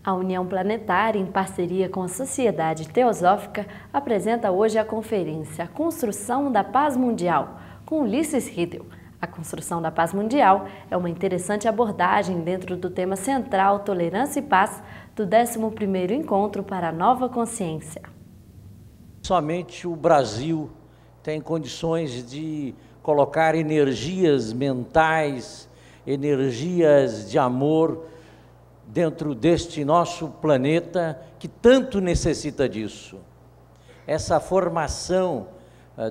A União Planetária, em parceria com a Sociedade Teosófica, apresenta hoje a conferência Construção da Paz Mundial, com Ulisses Riedel. A construção da paz mundial é uma interessante abordagem dentro do tema central Tolerância e Paz do 11º Encontro para a Nova Consciência. Somente o Brasil tem condições de colocar energias mentais, energias de amor dentro deste nosso planeta que tanto necessita disso. Essa formação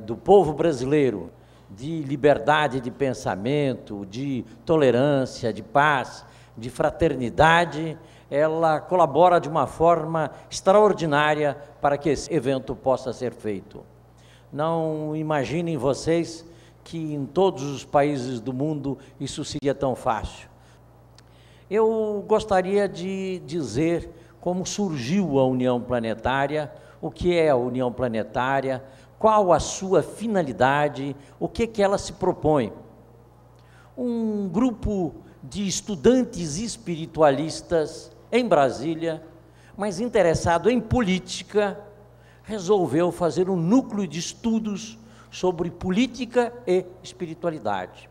do povo brasileiro de liberdade de pensamento, de tolerância, de paz, de fraternidade, ela colabora de uma forma extraordinária para que esse evento possa ser feito. Não imaginem vocês que em todos os países do mundo isso seria tão fácil. Eu gostaria de dizer como surgiu a União Planetária, o que é a União Planetária, qual a sua finalidade, o que ela se propõe. Um grupo de estudantes espiritualistas em Brasília, mas interessado em política, resolveu fazer um núcleo de estudos sobre política e espiritualidade.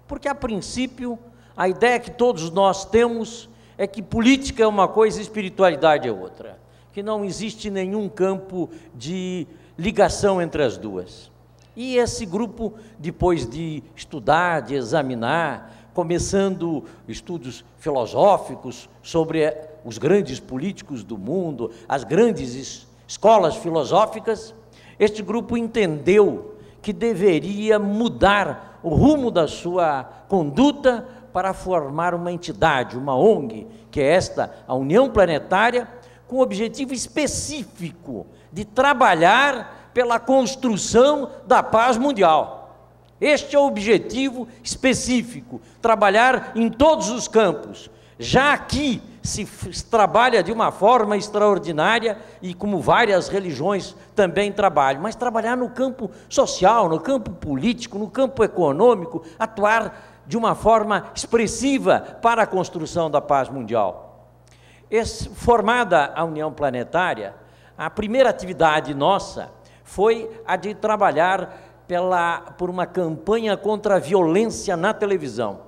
Porque, a princípio, a ideia que todos nós temos é que política é uma coisa e espiritualidade é outra, que não existe nenhum campo de ligação entre as duas. E esse grupo, depois de estudar, de examinar, começando estudos filosóficos sobre os grandes políticos do mundo, as grandes escolas filosóficas, este grupo entendeu que deveria mudar o rumo da sua conduta para formar uma entidade, uma ONG, que é esta, a União Planetária, com o objetivo específico de trabalhar pela construção da paz mundial. Este é o objetivo específico, trabalhar em todos os campos. Já aqui se trabalha de uma forma extraordinária e como várias religiões também trabalham, mas trabalhar no campo social, no campo político, no campo econômico, atuar de uma forma expressiva para a construção da paz mundial. Formada a União Planetária, a primeira atividade nossa foi a de trabalhar por uma campanha contra a violência na televisão,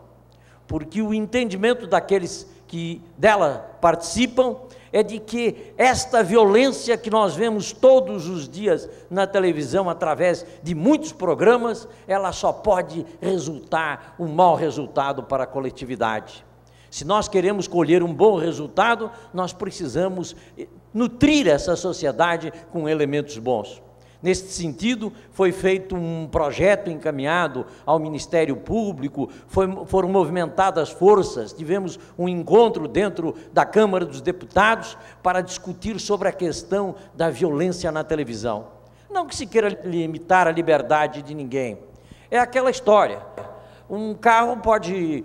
porque o entendimento daqueles que dela participam é de que esta violência que nós vemos todos os dias na televisão, através de muitos programas, ela só pode resultar um mau resultado para a coletividade. Se nós queremos colher um bom resultado, nós precisamos nutrir essa sociedade com elementos bons. Neste sentido, foi feito um projeto encaminhado ao Ministério Público, foram movimentadas forças, tivemos um encontro dentro da Câmara dos Deputados para discutir sobre a questão da violência na televisão. Não que se queira limitar a liberdade de ninguém, é aquela história, um carro pode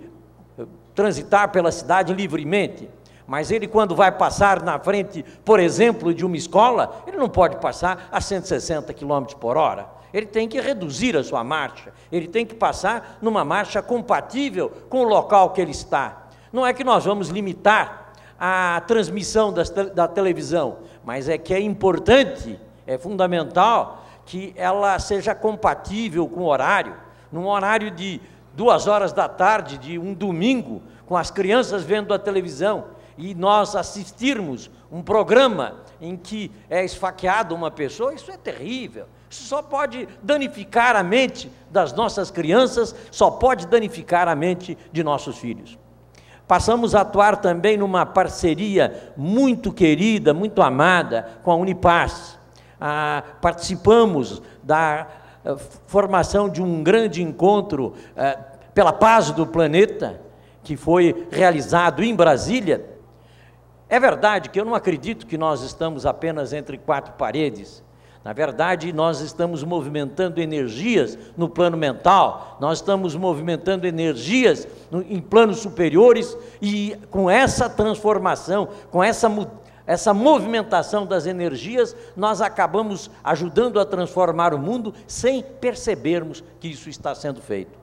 transitar pela cidade livremente, mas ele, quando vai passar na frente, por exemplo, de uma escola, ele não pode passar a 160 km por hora. Ele tem que reduzir a sua marcha, ele tem que passar numa marcha compatível com o local que ele está. Não é que nós vamos limitar a transmissão da televisão, mas é que é importante, é fundamental que ela seja compatível com o horário, num horário de 2 horas da tarde, de um domingo, com as crianças vendo a televisão, e nós assistirmos um programa em que é esfaqueada uma pessoa, isso é terrível, isso só pode danificar a mente das nossas crianças, só pode danificar a mente de nossos filhos. Passamos a atuar também numa parceria muito querida, muito amada com a Unipaz. Participamos da formação de um grande encontro pela paz do planeta, que foi realizado em Brasília. É verdade que eu não acredito que nós estamos apenas entre 4 paredes. Na verdade, nós estamos movimentando energias no plano mental, nós estamos movimentando energias em planos superiores, e com essa transformação, com essa movimentação das energias, nós acabamos ajudando a transformar o mundo sem percebermos que isso está sendo feito.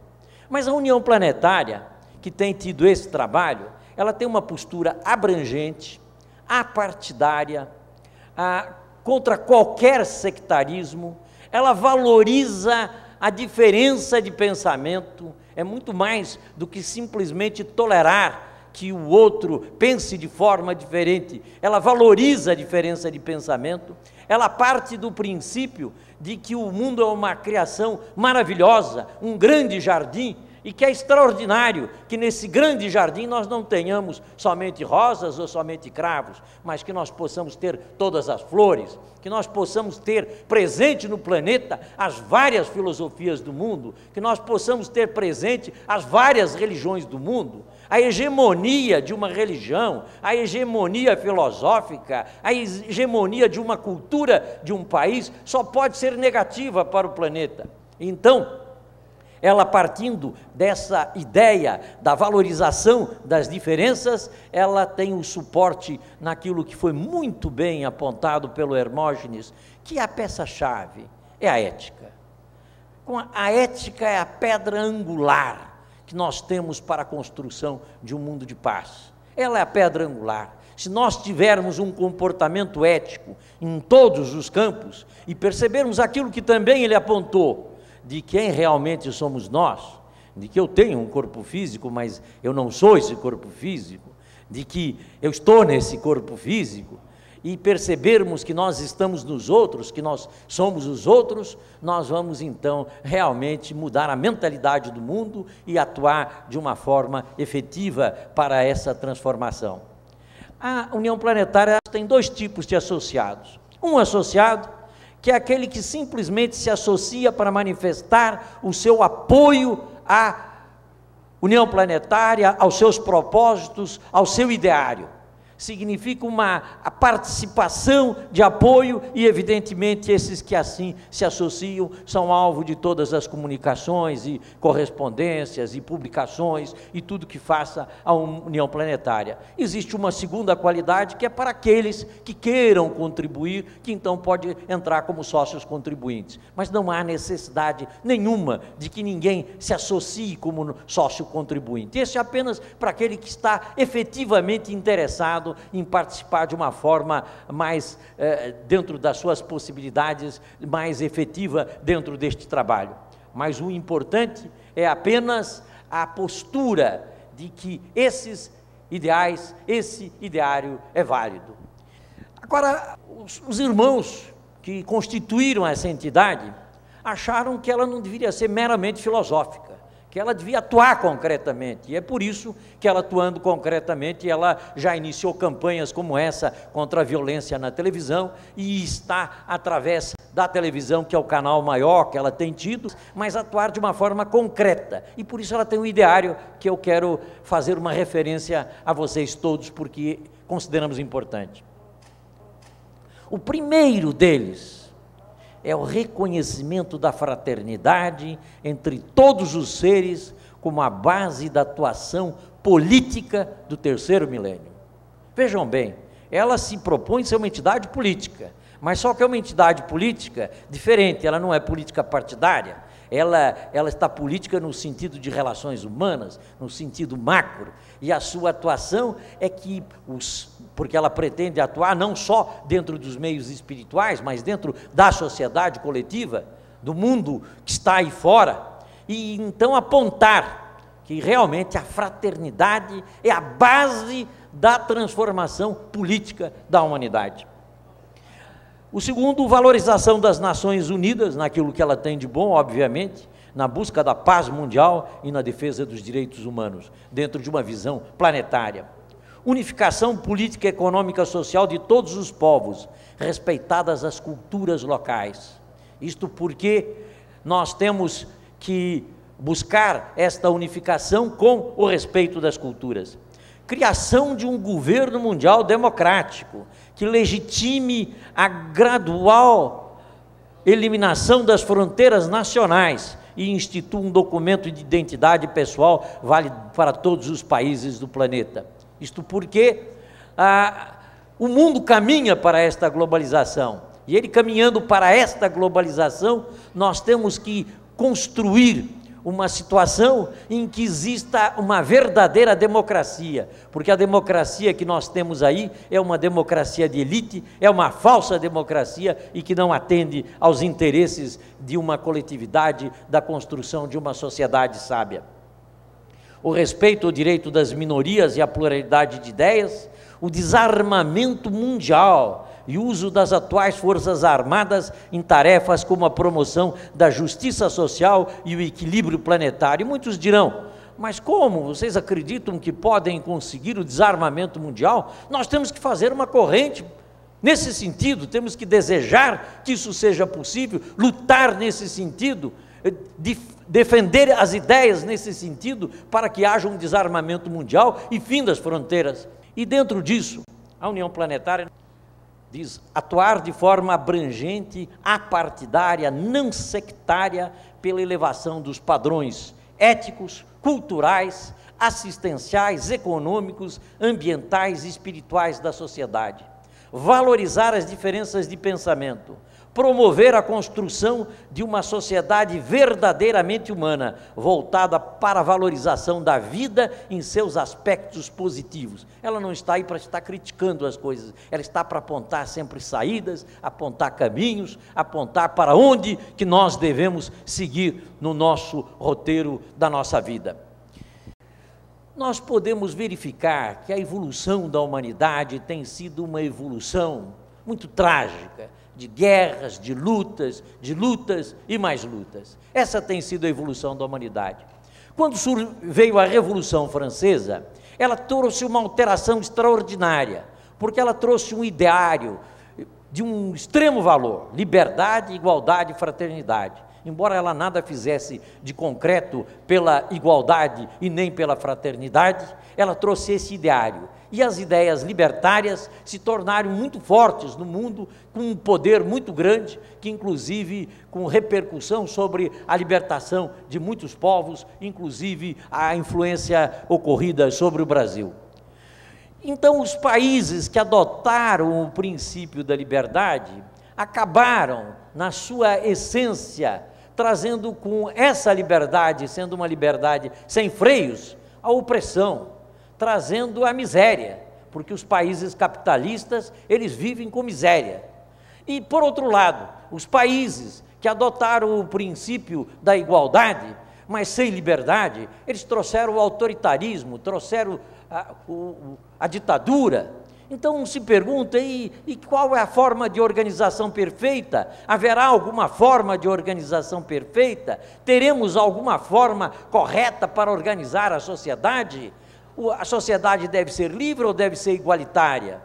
Mas a União Planetária, que tem tido esse trabalho, ela tem uma postura abrangente, apartidária, contra qualquer sectarismo, ela valoriza a diferença de pensamento, é muito mais do que simplesmente tolerar que o outro pense de forma diferente, ela valoriza a diferença de pensamento, ela parte do princípio de que o mundo é uma criação maravilhosa, um grande jardim, e que é extraordinário que nesse grande jardim nós não tenhamos somente rosas ou somente cravos, mas que nós possamos ter todas as flores, que nós possamos ter presente no planeta as várias filosofias do mundo, que nós possamos ter presente as várias religiões do mundo. A hegemonia de uma religião, a hegemonia filosófica, a hegemonia de uma cultura de um país só pode ser negativa para o planeta. Então, ela partindo dessa ideia da valorização das diferenças, ela tem o suporte naquilo que foi muito bem apontado pelo Hermógenes, que a peça-chave é a ética. A ética é a pedra angular que nós temos para a construção de um mundo de paz. Ela é a pedra angular. Se nós tivermos um comportamento ético em todos os campos e percebermos aquilo que também ele apontou, de quem realmente somos nós, de que eu tenho um corpo físico, mas eu não sou esse corpo físico, de que eu estou nesse corpo físico, e percebermos que nós estamos nos outros, que nós somos os outros, nós vamos então realmente mudar a mentalidade do mundo e atuar de uma forma efetiva para essa transformação. A União Planetária tem dois tipos de associados. Um associado que é aquele que simplesmente se associa para manifestar o seu apoio à União Planetária, aos seus propósitos, ao seu ideário. Significa a participação de apoio e, evidentemente, esses que assim se associam são alvo de todas as comunicações e correspondências e publicações e tudo que faça a União Planetária. Existe uma segunda qualidade que é para aqueles que queiram contribuir, que então pode entrar como sócios contribuintes. Mas não há necessidade nenhuma de que ninguém se associe como sócio contribuinte. Esse é apenas para aquele que está efetivamente interessado em participar de uma forma mais, dentro das suas possibilidades, mais efetiva dentro deste trabalho. Mas o importante é apenas a postura de que esses ideais, esse ideário é válido. Agora, os irmãos que constituíram essa entidade acharam que ela não deveria ser meramente filosófica, que ela devia atuar concretamente, e é por isso que ela, atuando concretamente, ela já iniciou campanhas como essa contra a violência na televisão, e está através da televisão, que é o canal maior que ela tem tido, mas atuar de uma forma concreta, e por isso ela tem um ideário que eu quero fazer uma referência a vocês todos, porque consideramos importante. O primeiro deles é o reconhecimento da fraternidade entre todos os seres como a base da atuação política do terceiro milênio. Vejam bem, ela se propõe ser uma entidade política, mas só que é uma entidade política diferente, ela não é política partidária, ela está política no sentido de relações humanas, no sentido macro, e a sua atuação é que, porque ela pretende atuar não só dentro dos meios espirituais, mas dentro da sociedade coletiva, do mundo que está aí fora, e então apontar que realmente a fraternidade é a base da transformação política da humanidade. O segundo, valorização das Nações Unidas, naquilo que ela tem de bom, obviamente, na busca da paz mundial e na defesa dos direitos humanos, dentro de uma visão planetária. Unificação política, econômica, social de todos os povos, respeitadas as culturas locais. Isto porque nós temos que buscar esta unificação com o respeito das culturas. Criação de um governo mundial democrático, que legitime a gradual eliminação das fronteiras nacionais e institua um documento de identidade pessoal válido para todos os países do planeta. Isto porque o mundo caminha para esta globalização, e ele caminhando para esta globalização, nós temos que construir uma situação em que exista uma verdadeira democracia, porque a democracia que nós temos aí é uma democracia de elite, é uma falsa democracia e que não atende aos interesses de uma coletividade, da construção de uma sociedade sábia. O respeito ao direito das minorias e à pluralidade de ideias, o desarmamento mundial e o uso das atuais forças armadas em tarefas como a promoção da justiça social e o equilíbrio planetário. E muitos dirão, mas como vocês acreditam que podem conseguir o desarmamento mundial? Nós temos que fazer uma corrente nesse sentido, temos que desejar que isso seja possível, lutar nesse sentido, defender as ideias nesse sentido, para que haja um desarmamento mundial e fim das fronteiras. E dentro disso, a União Planetária diz atuar de forma abrangente, apartidária, não sectária, pela elevação dos padrões éticos, culturais, assistenciais, econômicos, ambientais e espirituais da sociedade. Valorizar as diferenças de pensamento, promover a construção de uma sociedade verdadeiramente humana, voltada para a valorização da vida em seus aspectos positivos. Ela não está aí para estar criticando as coisas, ela está para apontar sempre saídas, apontar caminhos, apontar para onde que nós devemos seguir no nosso roteiro da nossa vida. Nós podemos verificar que a evolução da humanidade tem sido uma evolução muito trágica, de guerras, de lutas e mais lutas. Essa tem sido a evolução da humanidade. Quando veio a Revolução Francesa, ela trouxe uma alteração extraordinária, porque ela trouxe um ideário de um extremo valor: liberdade, igualdade e fraternidade. Embora ela nada fizesse de concreto pela igualdade e nem pela fraternidade, ela trouxe esse ideário. E as ideias libertárias se tornaram muito fortes no mundo, com um poder muito grande, que inclusive com repercussão sobre a libertação de muitos povos, inclusive a influência ocorrida sobre o Brasil. Então, os países que adotaram o princípio da liberdade acabaram, na sua essência, trazendo com essa liberdade, sendo uma liberdade sem freios, a opressão, trazendo a miséria, porque os países capitalistas, eles vivem com miséria. E, por outro lado, os países que adotaram o princípio da igualdade, mas sem liberdade, eles trouxeram o autoritarismo, trouxeram a ditadura. Então se pergunta, e qual é a forma de organização perfeita? Haverá alguma forma de organização perfeita? Teremos alguma forma correta para organizar a sociedade? A sociedade deve ser livre ou deve ser igualitária?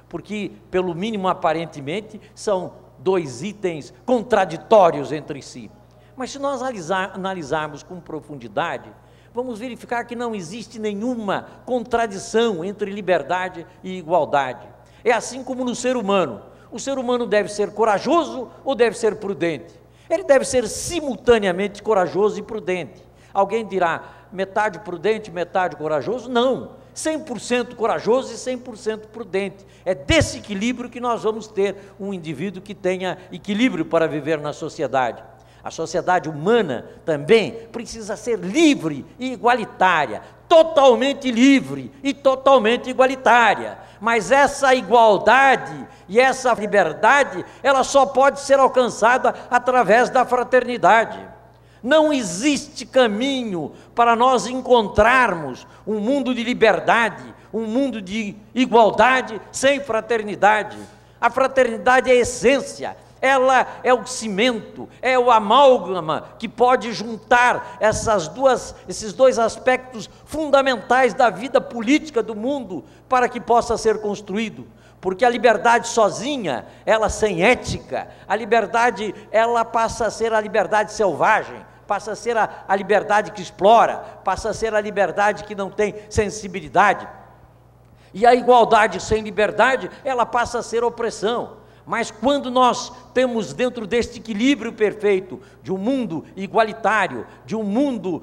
Porque, pelo mínimo aparentemente, são dois itens contraditórios entre si. Mas se nós analisarmos com profundidade, vamos verificar que não existe nenhuma contradição entre liberdade e igualdade. É assim como no ser humano. O ser humano deve ser corajoso ou deve ser prudente? Ele deve ser simultaneamente corajoso e prudente. Alguém dirá, metade prudente, metade corajoso? Não, 100% corajoso e 100% prudente. É desse equilíbrio que nós vamos ter um indivíduo que tenha equilíbrio para viver na sociedade. A sociedade humana também precisa ser livre e igualitária, totalmente livre e totalmente igualitária. Mas essa igualdade e essa liberdade, ela só pode ser alcançada através da fraternidade. Não existe caminho para nós encontrarmos um mundo de liberdade, um mundo de igualdade sem fraternidade. A fraternidade é a essência. Ela é o cimento, é o amálgama que pode juntar esses dois aspectos fundamentais da vida política do mundo para que possa ser construído. Porque a liberdade sozinha, ela sem ética, a liberdade, ela passa a ser a liberdade selvagem, passa a ser a liberdade que explora, passa a ser a liberdade que não tem sensibilidade. E a igualdade sem liberdade, ela passa a ser opressão. Mas quando nós temos dentro deste equilíbrio perfeito, de um mundo igualitário, de um mundo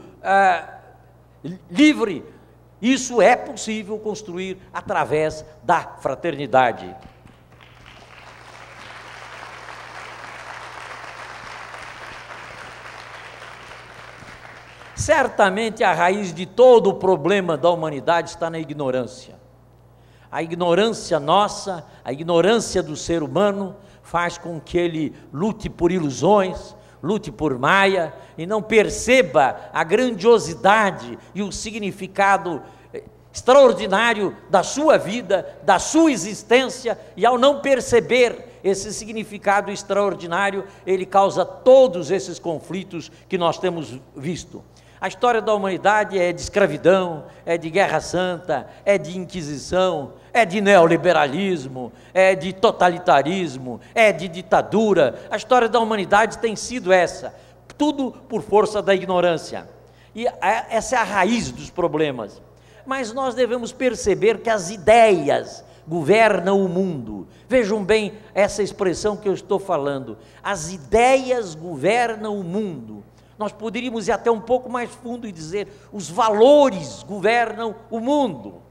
livre, isso é possível construir através da fraternidade. Certamente a raiz de todo o problema da humanidade está na ignorância. A ignorância nossa, a ignorância do ser humano, faz com que ele lute por ilusões, lute por maia, e não perceba a grandiosidade e o significado extraordinário da sua vida, da sua existência, e ao não perceber esse significado extraordinário, ele causa todos esses conflitos que nós temos visto. A história da humanidade é de escravidão, é de guerra santa, é de inquisição, é de neoliberalismo, é de totalitarismo, é de ditadura. A história da humanidade tem sido essa, tudo por força da ignorância. E essa é a raiz dos problemas. Mas nós devemos perceber que as ideias governam o mundo. Vejam bem essa expressão que eu estou falando. As ideias governam o mundo. Nós poderíamos ir até um pouco mais fundo e dizer, os valores governam o mundo.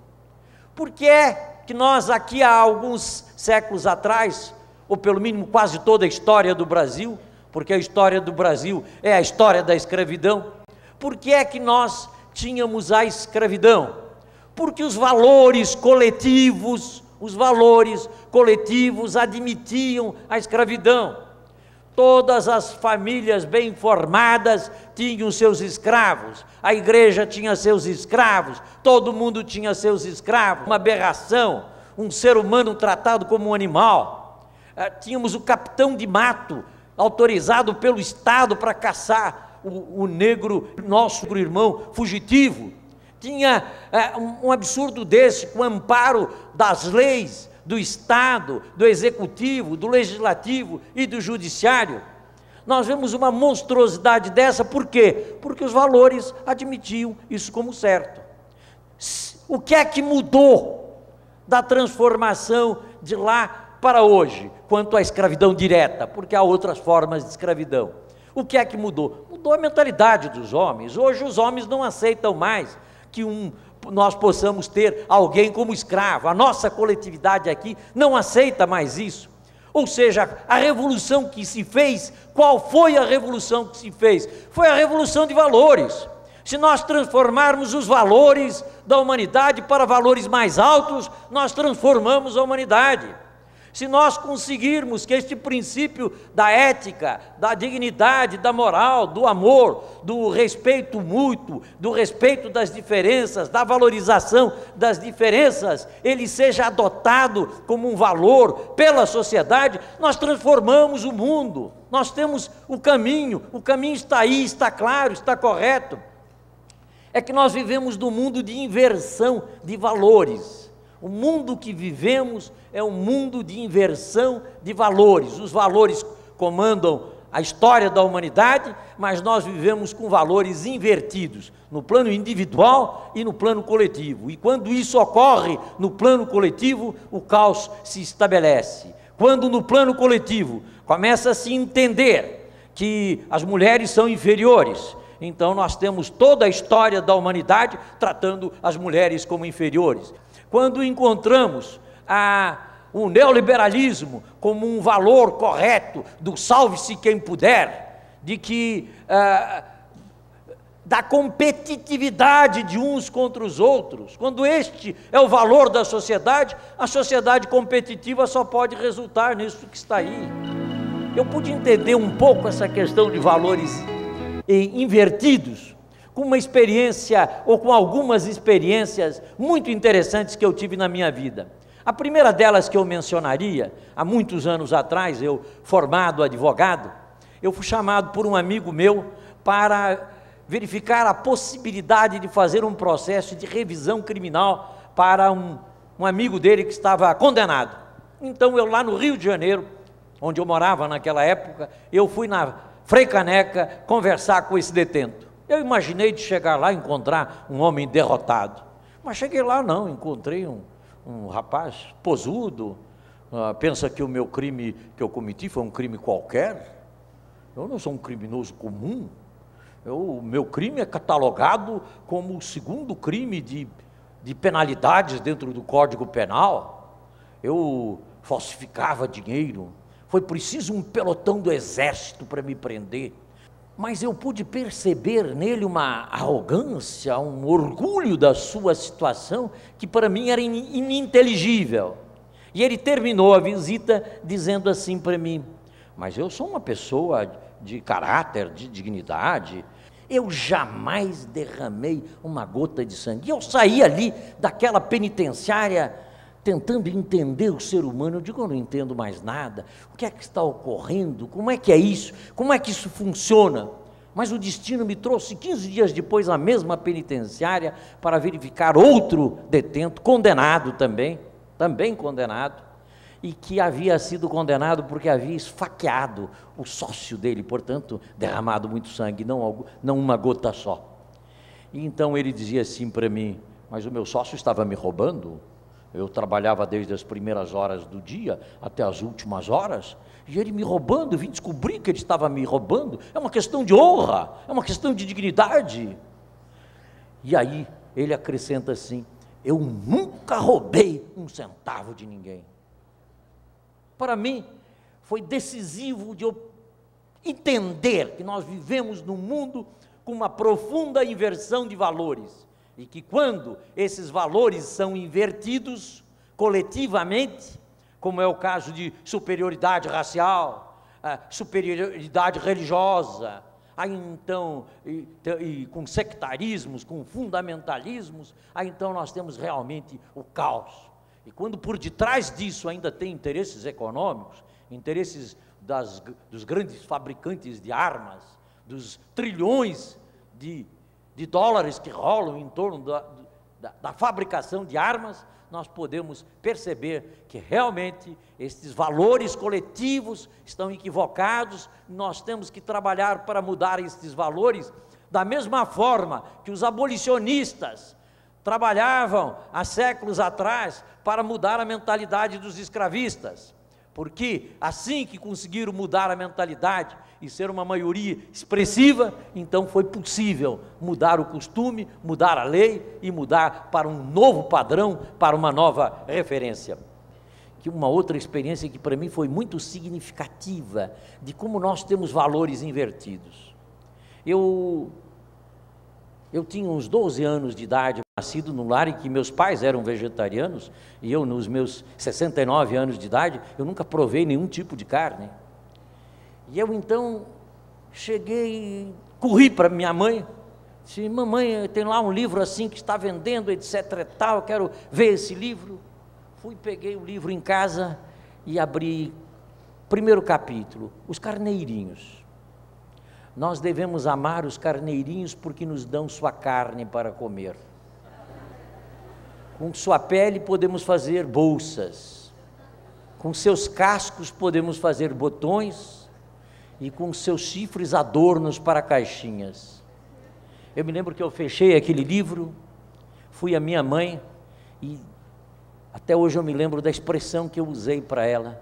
Por que é que nós aqui há alguns séculos atrás, ou pelo mínimo quase toda a história do Brasil, porque a história do Brasil é a história da escravidão, por que é que nós tínhamos a escravidão? Porque os valores coletivos admitiam a escravidão. Todas as famílias bem formadas tinham seus escravos, a igreja tinha seus escravos, todo mundo tinha seus escravos, uma aberração, um ser humano tratado como um animal. Tínhamos o capitão de mato, autorizado pelo Estado para caçar o negro, nosso irmão fugitivo. Tinha um absurdo desse, com amparo das leis, do Estado, do Executivo, do Legislativo e do Judiciário. Nós vemos uma monstruosidade dessa, por quê? Porque os valores admitiam isso como certo. O que é que mudou da transformação de lá para hoje, quanto à escravidão direta? Porque há outras formas de escravidão. O que é que mudou? Mudou a mentalidade dos homens. Hoje os homens não aceitam mais que nós possamos ter alguém como escravo. A nossa coletividade aqui não aceita mais isso. Ou seja, a revolução que se fez, qual foi a revolução que se fez? Foi a revolução de valores. Se nós transformarmos os valores da humanidade para valores mais altos, nós transformamos a humanidade. Se nós conseguirmos que este princípio da ética, da dignidade, da moral, do amor, do respeito mútuo, do respeito das diferenças, da valorização das diferenças, ele seja adotado como um valor pela sociedade, nós transformamos o mundo. Nós temos o caminho está aí, está claro, está correto. É que nós vivemos num mundo de inversão de valores. O mundo que vivemos é um mundo de inversão de valores. Os valores comandam a história da humanidade, mas nós vivemos com valores invertidos, no plano individual e no plano coletivo. E quando isso ocorre no plano coletivo, o caos se estabelece. Quando no plano coletivo começa a se entender que as mulheres são inferiores, então nós temos toda a história da humanidade tratando as mulheres como inferiores. Quando encontramos o neoliberalismo como um valor correto do salve-se quem puder, de que da competitividade de uns contra os outros, quando este é o valor da sociedade, a sociedade competitiva só pode resultar nisso que está aí. Eu pude entender um pouco essa questão de valores invertidos, com uma experiência, ou com algumas experiências muito interessantes que eu tive na minha vida. A primeira delas que eu mencionaria, há muitos anos atrás, eu formado advogado, eu fui chamado por um amigo meu para verificar a possibilidade de fazer um processo de revisão criminal para um amigo dele que estava condenado. Então eu lá no Rio de Janeiro, onde eu morava naquela época, eu fui na Frei Caneca conversar com esse detento. Eu imaginei de chegar lá e encontrar um homem derrotado, mas cheguei lá não, encontrei um rapaz posudo, pensa que o meu crime que eu cometi foi um crime qualquer. Eu não sou um criminoso comum, o meu crime é catalogado como o segundo crime de penalidades dentro do Código Penal. Eu falsificava dinheiro, foi preciso um pelotão do exército para me prender. mas eu pude perceber nele uma arrogância, um orgulho da sua situação, que para mim era ininteligível. E ele terminou a visita dizendo assim para mim: mas eu sou uma pessoa de caráter, de dignidade, eu jamais derramei uma gota de sangue. E eu saí ali daquela penitenciária tentando entender o ser humano. Eu digo, eu não entendo mais nada, o que é que está ocorrendo, como é que é isso, como é que isso funciona? Mas o destino me trouxe 15 dias depois à mesma penitenciária para verificar outro detento, condenado também condenado, e que havia sido condenado porque havia esfaqueado o sócio dele, portanto, derramado muito sangue, não uma gota só. E então ele dizia assim para mim: mas o meu sócio estava me roubando, eu trabalhava desde as primeiras horas do dia até as últimas horas, e ele me roubando, eu vim descobrir que ele estava me roubando, é uma questão de honra, é uma questão de dignidade. E aí ele acrescenta assim: eu nunca roubei um centavo de ninguém. Para mim, foi decisivo de eu entender que nós vivemos num mundo com uma profunda inversão de valores, e que quando esses valores são invertidos coletivamente, como é o caso de superioridade racial, superioridade religiosa, aí então, e com sectarismos, com fundamentalismos, aí então nós temos realmente o caos. E quando por detrás disso ainda tem interesses econômicos, interesses dos grandes fabricantes de armas, dos trilhões de dólares que rolam em torno da fabricação de armas, nós podemos perceber que realmente estes valores coletivos estão equivocados. Nós temos que trabalhar para mudar estes valores, da mesma forma que os abolicionistas trabalhavam há séculos atrás para mudar a mentalidade dos escravistas, porque assim que conseguiram mudar a mentalidade e ser uma maioria expressiva, então foi possível mudar o costume, mudar a lei e mudar para um novo padrão, para uma nova referência. Que uma outra experiência que para mim foi muito significativa de como nós temos valores invertidos. Eu tinha uns 12 anos de idade, nascido num lar em que meus pais eram vegetarianos, e eu, nos meus 69 anos de idade, eu nunca provei nenhum tipo de carne. E eu então cheguei, corri para minha mãe, disse: mamãe, tem lá um livro assim que está vendendo, etc e tal, eu quero ver esse livro. Fui, peguei o livro em casa e abri, primeiro capítulo, os carneirinhos. Nós devemos amar os carneirinhos porque nos dão sua carne para comer. Com sua pele podemos fazer bolsas, com seus cascos podemos fazer botões, e com seus chifres adornos para caixinhas. Eu me lembro que eu fechei aquele livro, fui à minha mãe, e até hoje eu me lembro da expressão que eu usei para ela.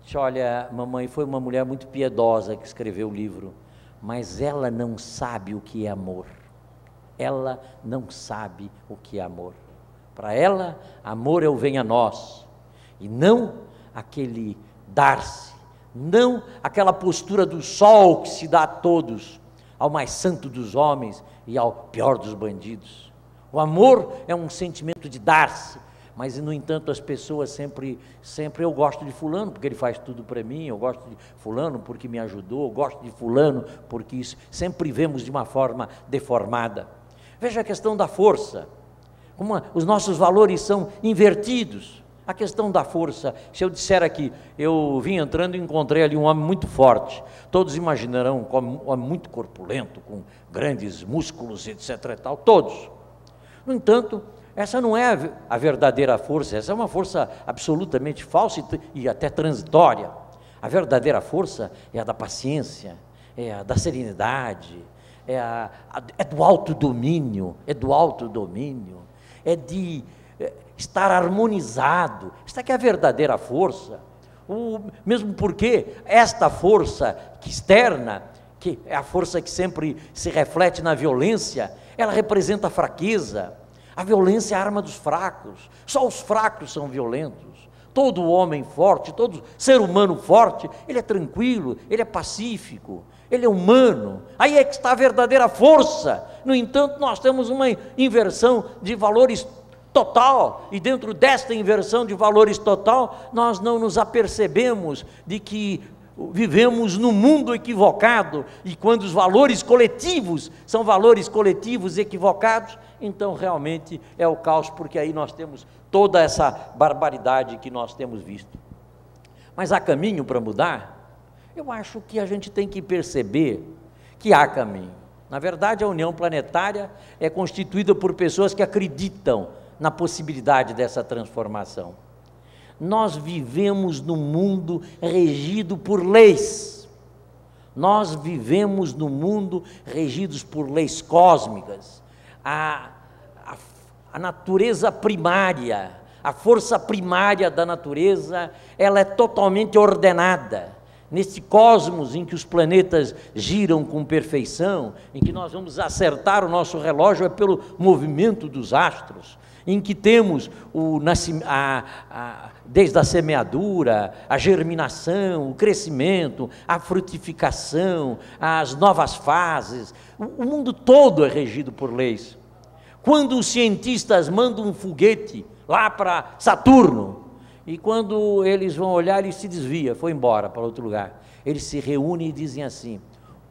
Disse: olha, mamãe, foi uma mulher muito piedosa que escreveu o livro, mas ela não sabe o que é amor. Ela não sabe o que é amor. Para ela, amor é o venha a nós, e não aquele dar-se, não aquela postura do sol que se dá a todos, ao mais santo dos homens e ao pior dos bandidos. O amor é um sentimento de dar-se, mas no entanto as pessoas sempre, eu gosto de fulano porque ele faz tudo para mim, eu gosto de fulano porque me ajudou, eu gosto de fulano porque isso, sempre vemos de uma forma deformada. Veja a questão da força, como os nossos valores são invertidos. A questão da força, se eu disser aqui, eu vim entrando e encontrei ali um homem muito forte, todos imaginarão como um homem muito corpulento, com grandes músculos, etc e tal, todos. No entanto, essa não é a verdadeira força, essa é uma força absolutamente falsa e até transitória. A verdadeira força é a da paciência, é a da serenidade, é do autodomínio, é de estar harmonizado. Esta que é a verdadeira força. Mesmo porque esta força externa, que é a força que sempre se reflete na violência, ela representa a fraqueza. A violência é a arma dos fracos, só os fracos são violentos. todo homem forte, todo ser humano forte, ele é tranquilo, ele é pacífico, ele é humano. Aí é que está a verdadeira força. No entanto, nós temos uma inversão de valores total, e dentro desta inversão de valores total, nós não nos apercebemos de que vivemos num mundo equivocado, e quando os valores coletivos são valores coletivos equivocados, então realmente é o caos, porque aí nós temos toda essa barbaridade que nós temos visto. Mas há caminho para mudar? Eu acho que a gente tem que perceber que há caminho. Na verdade, a União Planetária é constituída por pessoas que acreditam na possibilidade dessa transformação. Nós vivemos num mundo regido por leis. Nós vivemos num mundo regidos por leis cósmicas. A natureza primária, a força primária da natureza, ela é totalmente ordenada. Nesse cosmos em que os planetas giram com perfeição, em que nós vamos acertar o nosso relógio é pelo movimento dos astros, em que temos desde a semeadura, a germinação, o crescimento, a frutificação, as novas fases, o mundo todo é regido por leis. Quando os cientistas mandam um foguete lá para Saturno, e quando eles vão olhar, ele se desvia, foi embora para outro lugar. Eles se reúnem e dizem assim: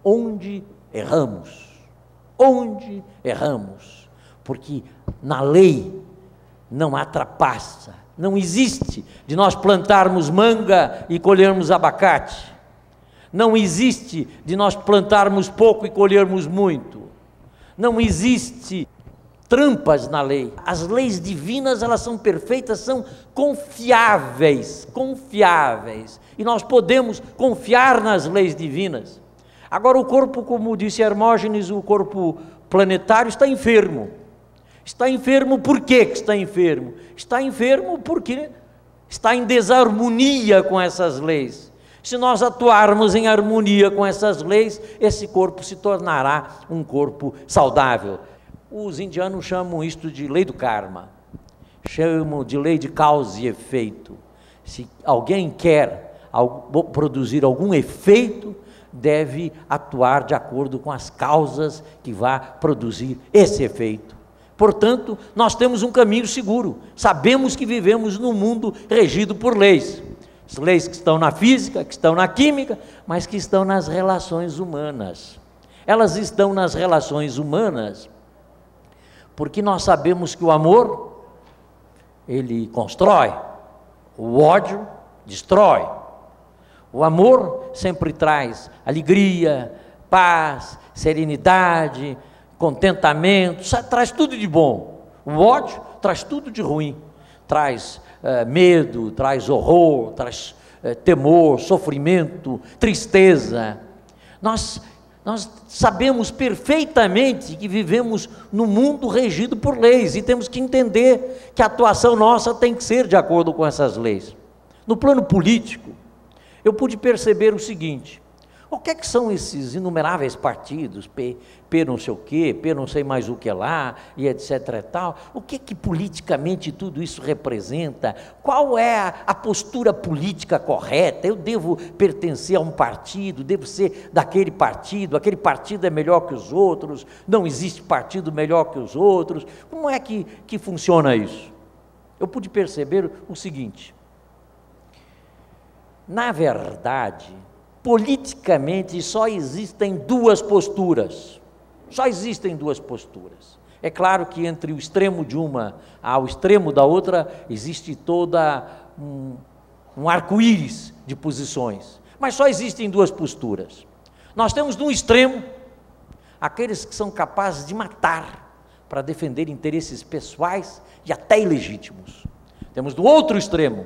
onde erramos? Onde erramos? Porque na lei não há trapaça, não existe de nós plantarmos manga e colhermos abacate, não existe de nós plantarmos pouco e colhermos muito, não existe trampas na lei. As leis divinas, elas são perfeitas, são confiáveis, e nós podemos confiar nas leis divinas. Agora o corpo, como disse Hermógenes, o corpo planetário está enfermo. Está enfermo por quê que está enfermo? Está enfermo porque está em desarmonia com essas leis. Se nós atuarmos em harmonia com essas leis, esse corpo se tornará um corpo saudável. Os indianos chamam isto de lei do karma, chamam de lei de causa e efeito. Se alguém quer produzir algum efeito, deve atuar de acordo com as causas que vá produzir esse efeito. Portanto, nós temos um caminho seguro, sabemos que vivemos num mundo regido por leis. As leis que estão na física, que estão na química, mas que estão nas relações humanas. Elas estão nas relações humanas porque nós sabemos que o amor, ele constrói, o ódio destrói. O amor sempre traz alegria, paz, serenidade, contentamento, traz tudo de bom. O ódio traz tudo de ruim, traz medo, traz horror, traz temor, sofrimento, tristeza. Nós sabemos perfeitamente que vivemos num mundo regido por leis, e temos que entender que a atuação nossa tem que ser de acordo com essas leis. No plano político, eu pude perceber o seguinte: o que é que são esses inumeráveis partidos, P não sei o quê, P não sei mais o que lá, e etc e tal, o que é que politicamente tudo isso representa? Qual é a postura política correta? Eu devo pertencer a um partido, devo ser daquele partido, aquele partido é melhor que os outros, não existe partido melhor que os outros. Como é que funciona isso? Eu pude perceber o seguinte: na verdade, politicamente só existem duas posturas, É claro que entre o extremo de uma ao extremo da outra existe toda um arco-íris de posições, mas só existem duas posturas. Nós temos no extremo aqueles que são capazes de matar para defender interesses pessoais e até ilegítimos. Temos do outro extremo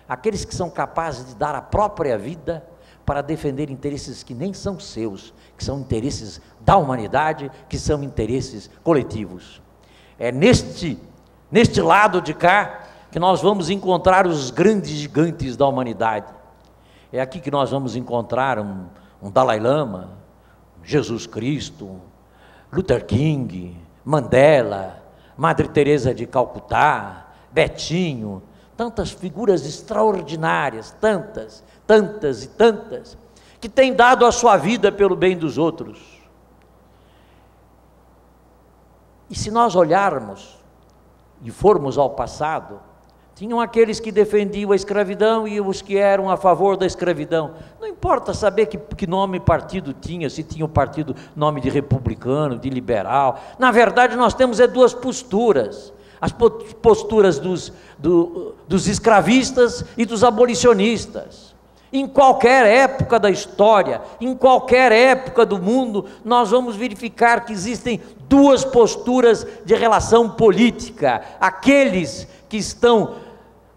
aqueles que são capazes de dar a própria vida para defender interesses que nem são seus, que são interesses da humanidade, que são interesses coletivos. É neste lado de cá que nós vamos encontrar os grandes gigantes da humanidade. É aqui que nós vamos encontrar um Dalai Lama, Jesus Cristo, Luther King, Mandela, Madre Teresa de Calcutá, Betinho, tantas figuras extraordinárias, tantas, tantas e tantas, que têm dado a sua vida pelo bem dos outros. E se nós olharmos e formos ao passado, tinham aqueles que defendiam a escravidão e os que eram a favor da escravidão. Não importa saber que nome partido tinha, se tinha o partido nome de republicano, de liberal. Na verdade, nós temos duas posturas. As posturas dos escravistas e dos abolicionistas. Em qualquer época da história, em qualquer época do mundo, nós vamos verificar que existem duas posturas de relação política. Aqueles que estão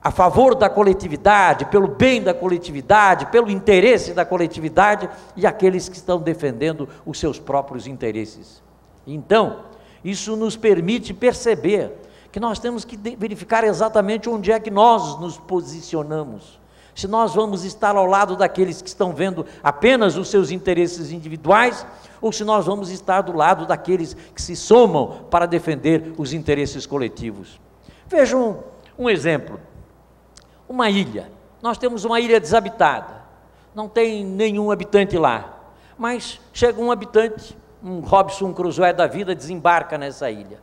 a favor da coletividade, pelo bem da coletividade, pelo interesse da coletividade, e aqueles que estão defendendo os seus próprios interesses. Então, isso nos permite perceber que nós temos que verificar exatamente onde é que nós nos posicionamos. Se nós vamos estar ao lado daqueles que estão vendo apenas os seus interesses individuais, ou se nós vamos estar do lado daqueles que se somam para defender os interesses coletivos. Vejam um exemplo. Uma ilha. Nós temos uma ilha desabitada. Não tem nenhum habitante lá. Mas chega um habitante, um Robinson Crusoe da vida, desembarca nessa ilha.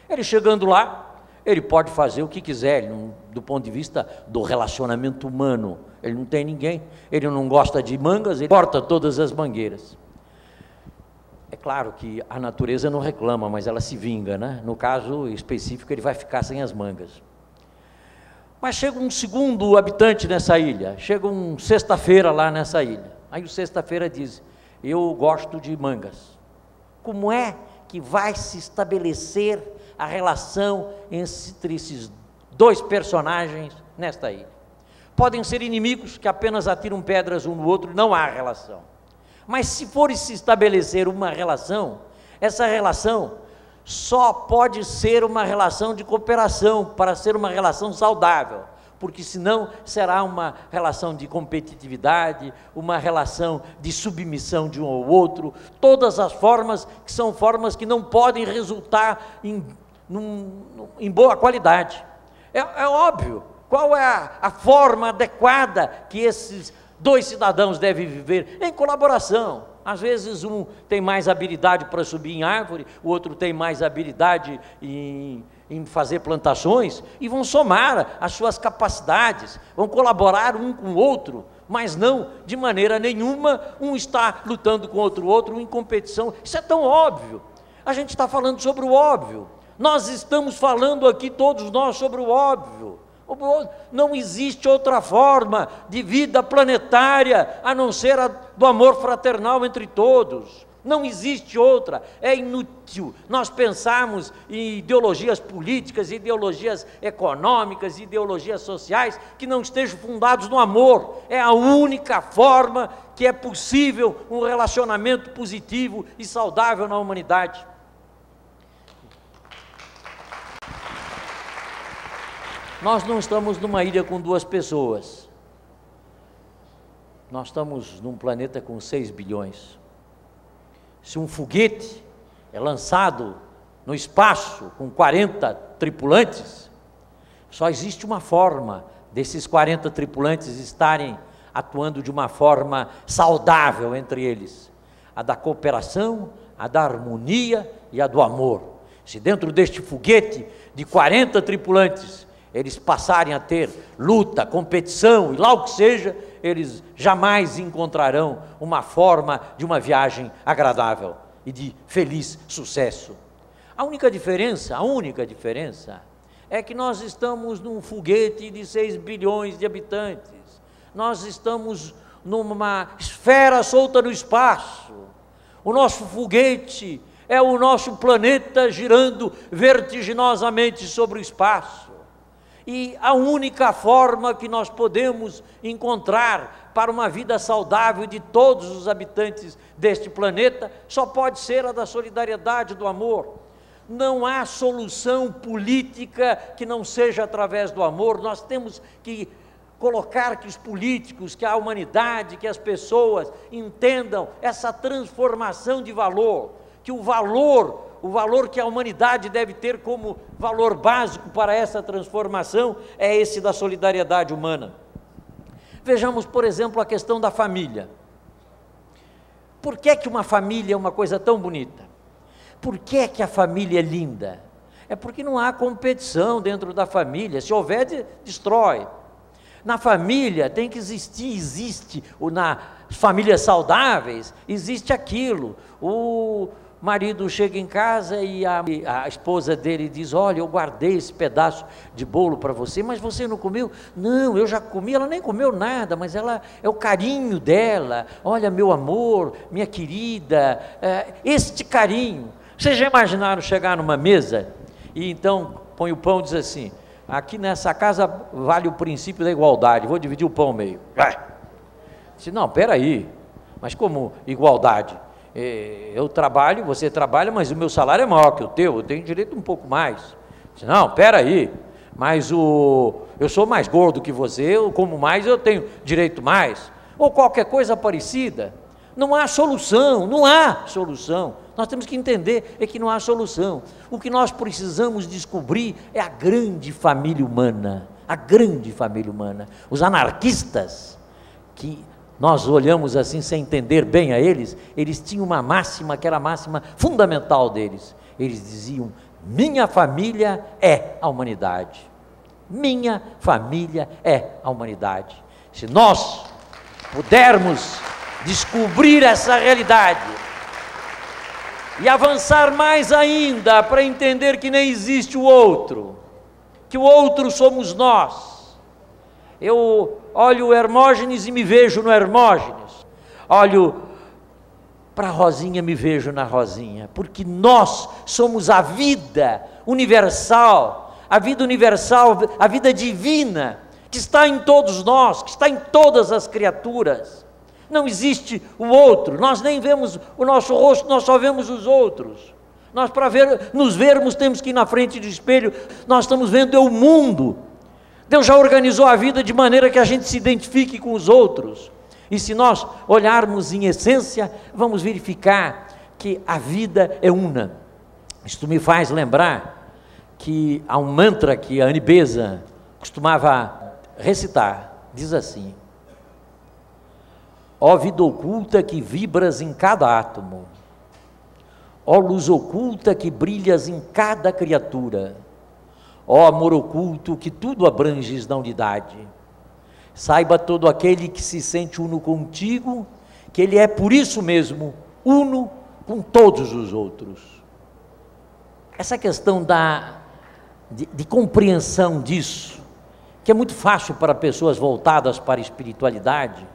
Ele chegando lá, ele pode fazer o que quiser, do ponto de vista do relacionamento humano. Ele não tem ninguém, ele não gosta de mangas, ele corta todas as mangueiras. É claro que a natureza não reclama, mas ela se vinga, né? No caso específico, ele vai ficar sem as mangas. Mas chega um segundo habitante nessa ilha, chega um sexta-feira lá nessa ilha. Aí o sexta-feira diz: eu gosto de mangas. Como é que vai se estabelecer a relação entre esses dois personagens nesta ilha? Podem ser inimigos que apenas atiram pedras um no outro, não há relação. Mas se for se estabelecer uma relação, essa relação só pode ser uma relação de cooperação, para ser uma relação saudável, porque senão será uma relação de competitividade, uma relação de submissão de um ao outro, todas as formas que são formas que não podem resultar em boa qualidade. É óbvio, qual é a forma adequada que esses dois cidadãos devem viver? Em colaboração. Às vezes um tem mais habilidade para subir em árvore, o outro tem mais habilidade em fazer plantações, e vão somar as suas capacidades, vão colaborar um com o outro, mas não de maneira nenhuma um está lutando com o outro em competição. Isso é tão óbvio. A gente está falando sobre o óbvio. Nós estamos falando aqui, todos nós, sobre o óbvio. Não existe outra forma de vida planetária a não ser a do amor fraternal entre todos. Não existe outra. É inútil nós pensarmos em ideologias políticas, ideologias econômicas, ideologias sociais que não estejam fundados no amor. É a única forma que é possível um relacionamento positivo e saudável na humanidade. Nós não estamos numa ilha com duas pessoas. Nós estamos num planeta com 6 bilhões. Se um foguete é lançado no espaço com 40 tripulantes, só existe uma forma desses 40 tripulantes estarem atuando de uma forma saudável entre eles: a da cooperação, a da harmonia e a do amor. Se dentro deste foguete de 40 tripulantes eles passarem a ter luta, competição e lá o que seja, eles jamais encontrarão uma forma de uma viagem agradável e de feliz sucesso. A única diferença é que nós estamos num foguete de 6 bilhões de habitantes. Nós estamos numa esfera solta no espaço. O nosso foguete é o nosso planeta girando vertiginosamente sobre o espaço. E a única forma que nós podemos encontrar para uma vida saudável de todos os habitantes deste planeta só pode ser a da solidariedade, do amor. Não há solução política que não seja através do amor. Nós temos que colocar que os políticos, que a humanidade, que as pessoas entendam essa transformação de valor, que o valor o valor que a humanidade deve ter como valor básico para essa transformação é esse da solidariedade humana. Vejamos, por exemplo, a questão da família. Por que que uma família é uma coisa tão bonita? Por que que a família é linda? É porque não há competição dentro da família. Se houver, destrói. Na família tem que existir, nas famílias saudáveis, existe aquilo. O marido chega em casa e a esposa dele diz: olha, eu guardei esse pedaço de bolo para você, mas você não comeu? Não, eu já comi. Ela nem comeu nada, mas ela é o carinho dela. Olha, meu amor, minha querida, este carinho. Vocês já imaginaram chegar numa mesa e então põe o pão e diz assim: aqui nessa casa vale o princípio da igualdade, vou dividir o pão ao meio. Disse: não, peraí, mas como igualdade? Eu trabalho, você trabalha, mas o meu salário é maior que o teu, eu tenho direito a um pouco mais. Disse: não, peraí, mas eu sou mais gordo que você, eu como mais, eu tenho direito mais. Ou qualquer coisa parecida. Não há solução, não há solução. Nós temos que entender que não há solução. O que nós precisamos descobrir é a grande família humana, a grande família humana. Os anarquistas, que nós olhamos assim sem entender bem a eles tinham uma máxima, que era a máxima fundamental deles. Eles diziam: minha família é a humanidade. Minha família é a humanidade. Se nós pudermos descobrir essa realidade e avançar mais ainda para entender que nem existe o outro, que o outro somos nós. Eu olho o Hermógenes e me vejo no Hermógenes, olho para a Rosinha, me vejo na Rosinha, porque nós somos a vida universal, a vida divina, que está em todos nós, que está em todas as criaturas. Não existe o outro, nós nem vemos o nosso rosto, nós só vemos os outros. Nós, para nos vermos, temos que ir na frente do espelho, nós estamos vendo o mundo. Deus já organizou a vida de maneira que a gente se identifique com os outros. E se nós olharmos em essência, vamos verificar que a vida é una. Isto me faz lembrar que há um mantra que a Annie Besant costumava recitar, diz assim: ó vida oculta que vibras em cada átomo, ó luz oculta que brilhas em cada criatura, ó amor oculto que tudo abranges na unidade, saiba todo aquele que se sente uno contigo, que ele é por isso mesmo uno com todos os outros. Essa questão de compreensão disso, que é muito fácil para pessoas voltadas para a espiritualidade,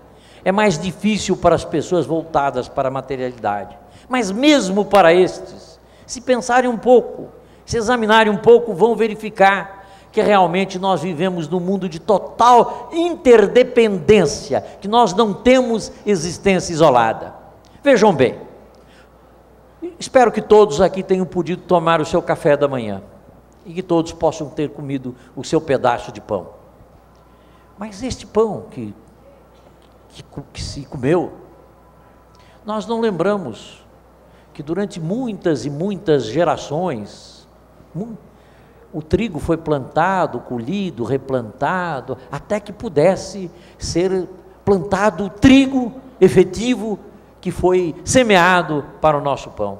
é mais difícil para as pessoas voltadas para a materialidade. Mas mesmo para estes, se pensarem um pouco, se examinarem um pouco, vão verificar que realmente nós vivemos num mundo de total interdependência, que nós não temos existência isolada. Vejam bem, espero que todos aqui tenham podido tomar o seu café da manhã, e que todos possam ter comido o seu pedaço de pão. Mas este pão que se comeu, nós não lembramos que durante muitas e muitas gerações, o trigo foi plantado, colhido, replantado, até que pudesse ser plantado o trigo efetivo que foi semeado para o nosso pão.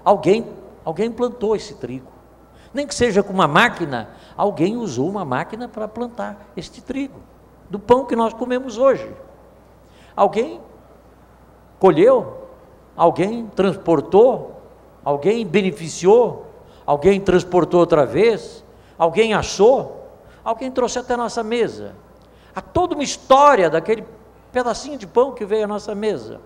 Alguém plantou esse trigo, nem que seja com uma máquina. Alguém usou uma máquina para plantar este trigo, do pão que nós comemos hoje. Alguém colheu, alguém transportou, alguém beneficiou, alguém transportou outra vez, alguém achou, alguém trouxe até a nossa mesa. Há toda uma história daquele pedacinho de pão que veio à nossa mesa.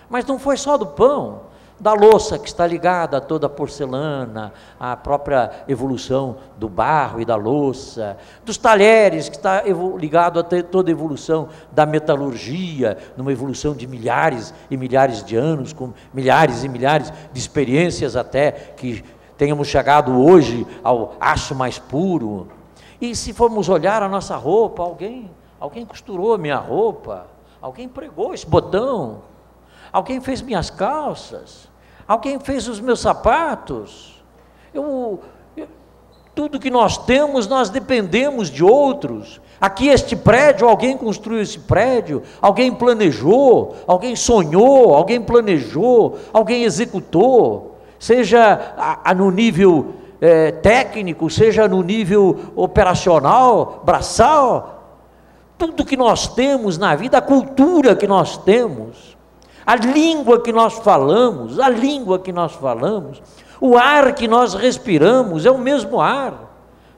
Mas não foi só do pão, da louça que está ligada a toda a porcelana, a própria evolução do barro e da louça, dos talheres que está ligado a toda a evolução da metalurgia, numa evolução de milhares e milhares de anos, com milhares e milhares de experiências até que tenhamos chegado hoje ao aço mais puro. E se formos olhar a nossa roupa, alguém costurou a minha roupa, alguém pregou esse botão, alguém fez minhas calças, Alguém fez os meus sapatos. Tudo que nós temos, nós dependemos de outros. Aqui este prédio, alguém construiu esse prédio, alguém planejou, alguém sonhou, alguém planejou, alguém executou, seja no nível técnico, seja no nível operacional, braçal. Tudo que nós temos na vida, a cultura que nós temos, a língua que nós falamos, o ar que nós respiramos é o mesmo ar.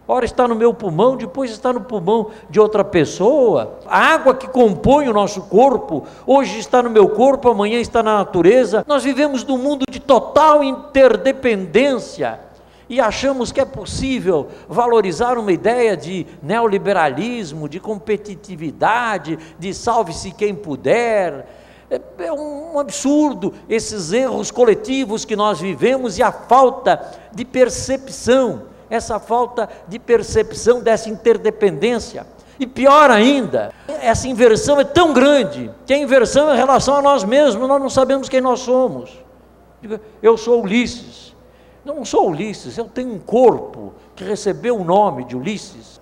Ora está no meu pulmão, depois está no pulmão de outra pessoa. A água que compõe o nosso corpo, hoje está no meu corpo, amanhã está na natureza. Nós vivemos num mundo de total interdependência e achamos que é possível valorizar uma ideia de neoliberalismo, de competitividade, de salve-se quem puder. É um absurdo esses erros coletivos que nós vivemos e a falta de percepção, essa falta de percepção dessa interdependência. E pior ainda, essa inversão é tão grande, que a inversão é em relação a nós mesmos, nós não sabemos quem nós somos. Eu sou Ulisses. Não sou Ulisses, eu tenho um corpo que recebeu o nome de Ulisses.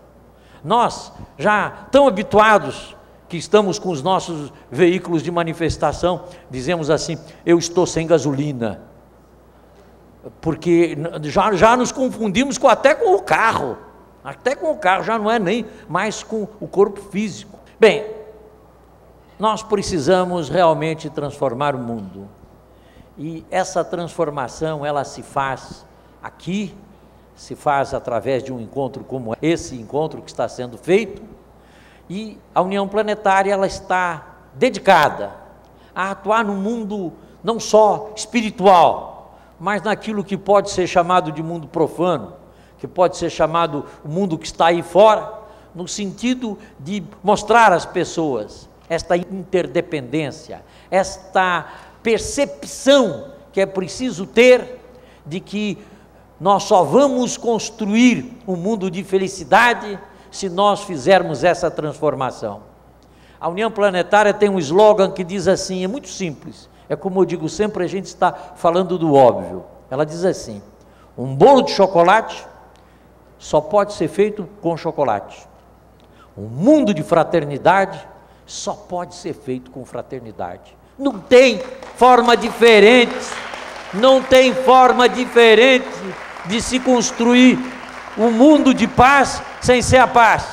Nós, já tão habituados que estamos com os nossos veículos de manifestação, dizemos assim: eu estou sem gasolina, porque já nos confundimos até com o carro, já não é nem mais com o corpo físico. Bem, nós precisamos realmente transformar o mundo, e essa transformação, ela se faz aqui, se faz através de um encontro como esse encontro que está sendo feito. E a União Planetária, ela está dedicada a atuar no mundo não só espiritual, mas naquilo que pode ser chamado de mundo profano, que pode ser chamado o mundo que está aí fora, no sentido de mostrar às pessoas esta interdependência, esta percepção que é preciso ter de que nós só vamos construir um mundo de felicidade se nós fizermos essa transformação. A União Planetária tem um slogan que diz assim, é muito simples, é como eu digo sempre, a gente está falando do óbvio. Ela diz assim: um bolo de chocolate só pode ser feito com chocolate. Um mundo de fraternidade só pode ser feito com fraternidade. Não tem forma diferente, de se construir um mundo de paz sem ser a paz.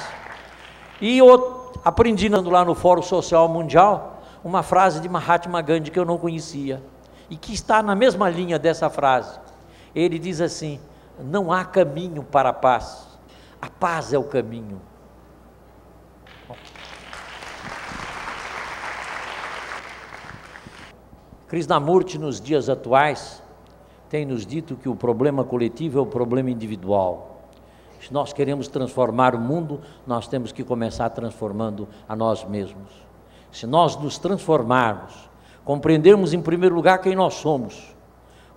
E eu aprendi lá no Fórum Social Mundial uma frase de Mahatma Gandhi que eu não conhecia e que está na mesma linha dessa frase. Ele diz assim: não há caminho para a paz é o caminho. Krishnamurti, nos dias atuais, tem nos dito que o problema coletivo é o problema individual. Se nós queremos transformar o mundo, nós temos que começar transformando a nós mesmos. Se nós nos transformarmos, compreendermos em primeiro lugar quem nós somos,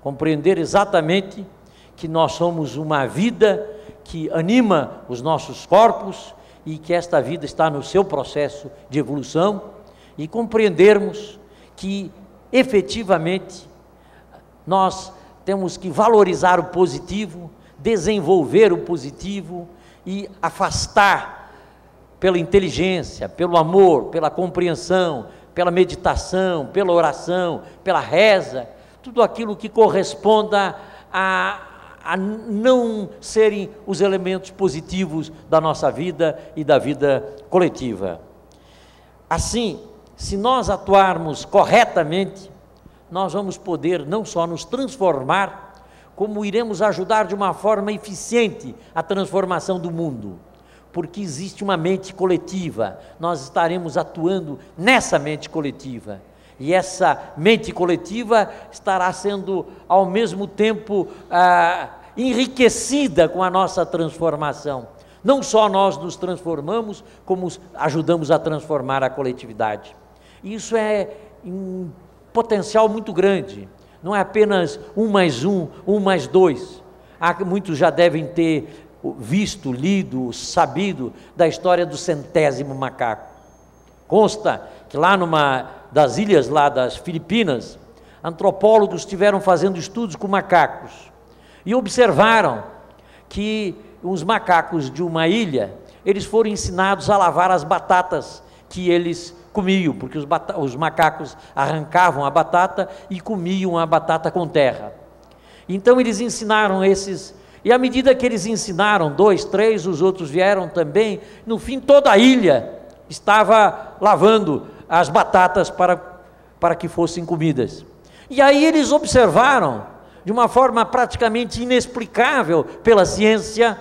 compreender exatamente que nós somos uma vida que anima os nossos corpos e que esta vida está no seu processo de evolução, e compreendermos que efetivamente nós temos que valorizar o positivo, desenvolver o positivo e afastar pela inteligência, pelo amor, pela compreensão, pela meditação, pela oração, pela reza, tudo aquilo que corresponda a não serem os elementos positivos da nossa vida e da vida coletiva. Assim, se nós atuarmos corretamente, nós vamos poder não só nos transformar, como iremos ajudar de uma forma eficiente a transformação do mundo, porque existe uma mente coletiva, nós estaremos atuando nessa mente coletiva, e essa mente coletiva estará sendo ao mesmo tempo enriquecida com a nossa transformação. Não só nós nos transformamos, como ajudamos a transformar a coletividade. Isso é um potencial muito grande. Não é apenas 1 mais 1, 1 mais 2. Muitos já devem ter visto, lido, sabido da história do 100º macaco. Consta que lá numa das ilhas lá das Filipinas, antropólogos estiveram fazendo estudos com macacos e observaram que os macacos de uma ilha, eles foram ensinados a lavar as batatas que eles comiam, porque os macacos arrancavam a batata e comiam a batata com terra. Então eles ensinaram esses, e à medida que eles ensinaram 2, 3, os outros vieram também, no fim toda a ilha estava lavando as batatas para que fossem comidas. E aí eles observaram, de uma forma praticamente inexplicável pela ciência,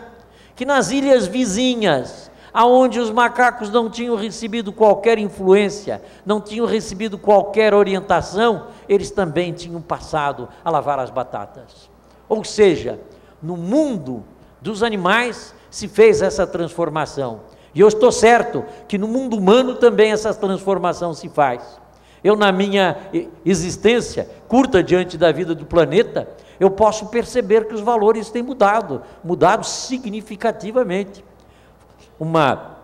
que nas ilhas vizinhas, aonde os macacos não tinham recebido qualquer influência, não tinham recebido qualquer orientação, eles também tinham passado a lavar as batatas. Ou seja, no mundo dos animais se fez essa transformação. E eu estou certo que no mundo humano também essa transformação se faz. Eu, na minha existência curta diante da vida do planeta, eu posso perceber que os valores têm mudado significativamente. Uma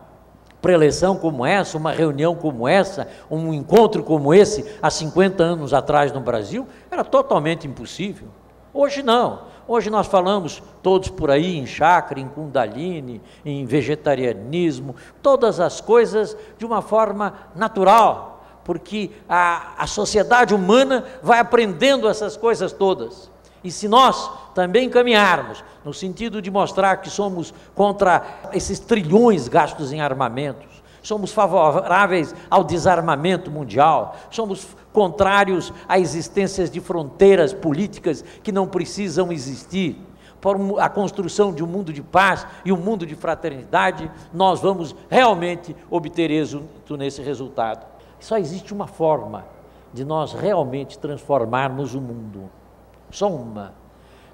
preleção como essa, uma reunião como essa, um encontro como esse, há 50 anos atrás no Brasil, era totalmente impossível. Hoje não. Hoje nós falamos todos por aí em chakra, em kundalini, em vegetarianismo, todas as coisas de uma forma natural, porque a sociedade humana vai aprendendo essas coisas todas. E se nós também caminharmos no sentido de mostrar que somos contra esses trilhões gastos em armamentos, somos favoráveis ao desarmamento mundial, somos contrários a existências de fronteiras políticas que não precisam existir, por a construção de um mundo de paz e um mundo de fraternidade, nós vamos realmente obter êxito nesse resultado. Só existe uma forma de nós realmente transformarmos o mundo, só uma.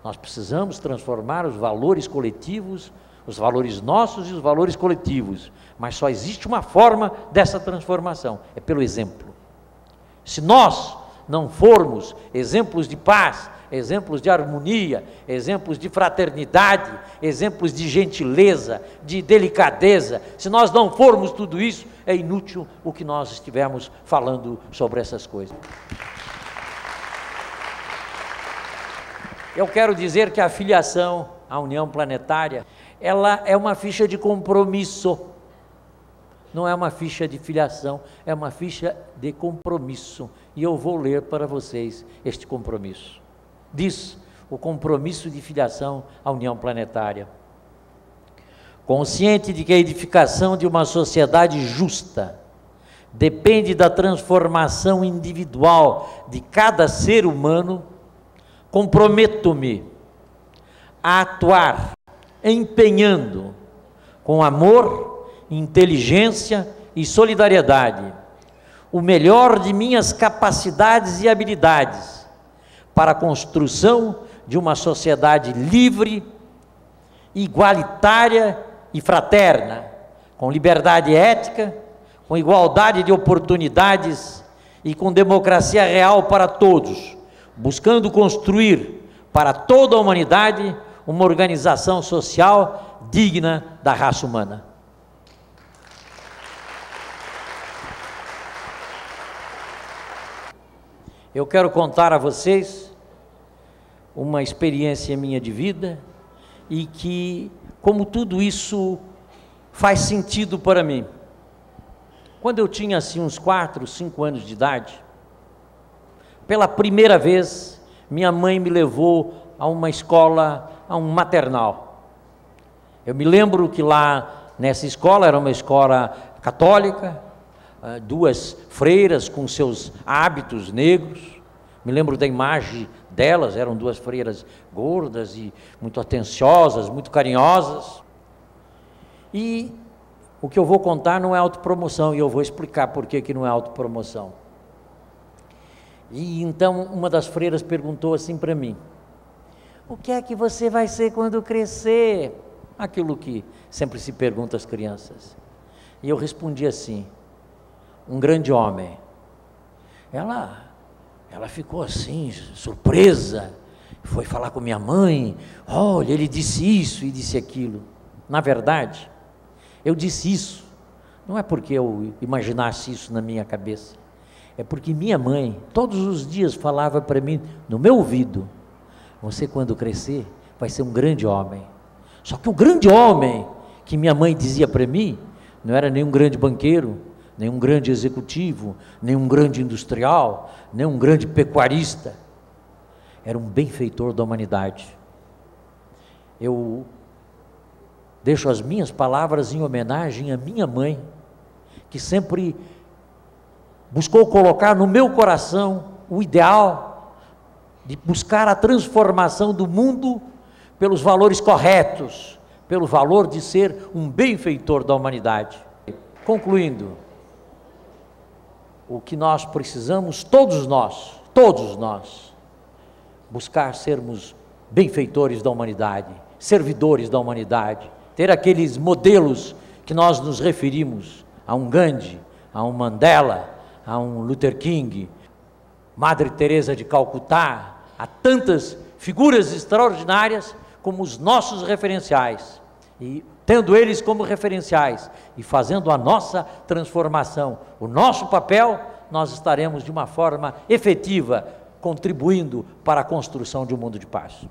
Nós precisamos transformar os valores coletivos, os valores nossos e os valores coletivos, mas só existe uma forma dessa transformação, é pelo exemplo. Se nós não formos exemplos de paz, exemplos de harmonia, exemplos de fraternidade, exemplos de gentileza, de delicadeza, se nós não formos tudo isso, é inútil o que nós estivermos falando sobre essas coisas. Eu quero dizer que a filiação à União Planetária, ela é uma ficha de compromisso, não é uma ficha de filiação, é uma ficha de compromisso, e eu vou ler para vocês este compromisso. Diz o compromisso de filiação à União Planetária: consciente de que a edificação de uma sociedade justa depende da transformação individual de cada ser humano, comprometo-me a atuar empenhando com amor, inteligência e solidariedade o melhor de minhas capacidades e habilidades para a construção de uma sociedade livre, igualitária e fraterna, com liberdade ética, com igualdade de oportunidades e com democracia real para todos, buscando construir para toda a humanidade uma organização social digna da raça humana. Eu quero contar a vocês uma experiência minha de vida e que, como tudo isso faz sentido para mim. Quando eu tinha assim uns 4, 5 anos de idade, pela primeira vez, minha mãe me levou a uma escola, a um maternal. Eu me lembro que lá nessa escola, era uma escola católica, 2 freiras com seus hábitos negros. Me lembro da imagem delas, eram 2 freiras gordas e muito atenciosas, muito carinhosas. E o que eu vou contar não é autopromoção, e eu vou explicar por que não é autopromoção. E então uma das freiras perguntou assim para mim: o que é que você vai ser quando crescer? Aquilo que sempre se pergunta às crianças. E eu respondi assim: um grande homem. Ela ficou assim, surpresa, foi falar com minha mãe: olha, ele disse isso e disse aquilo. Na verdade, eu disse isso, não é porque eu imaginasse isso na minha cabeça, é porque minha mãe, todos os dias, falava para mim, no meu ouvido: você, quando crescer, vai ser um grande homem. Só que o grande homem que minha mãe dizia para mim, não era nenhum grande banqueiro, nenhum grande executivo, nenhum grande industrial, nenhum grande pecuarista. Era um benfeitor da humanidade. Eu deixo as minhas palavras em homenagem à minha mãe, que sempre buscou colocar no meu coração o ideal de buscar a transformação do mundo pelos valores corretos, pelo valor de ser um benfeitor da humanidade. Concluindo, o que nós precisamos, todos nós, buscar sermos benfeitores da humanidade, servidores da humanidade, ter aqueles modelos que nós nos referimos, a um Gandhi, a um Mandela, a um Luther King, Madre Teresa de Calcutá, a tantas figuras extraordinárias como os nossos referenciais. E tendo eles como referenciais e fazendo a nossa transformação, o nosso papel, nós estaremos de uma forma efetiva contribuindo para a construção de um mundo de paz.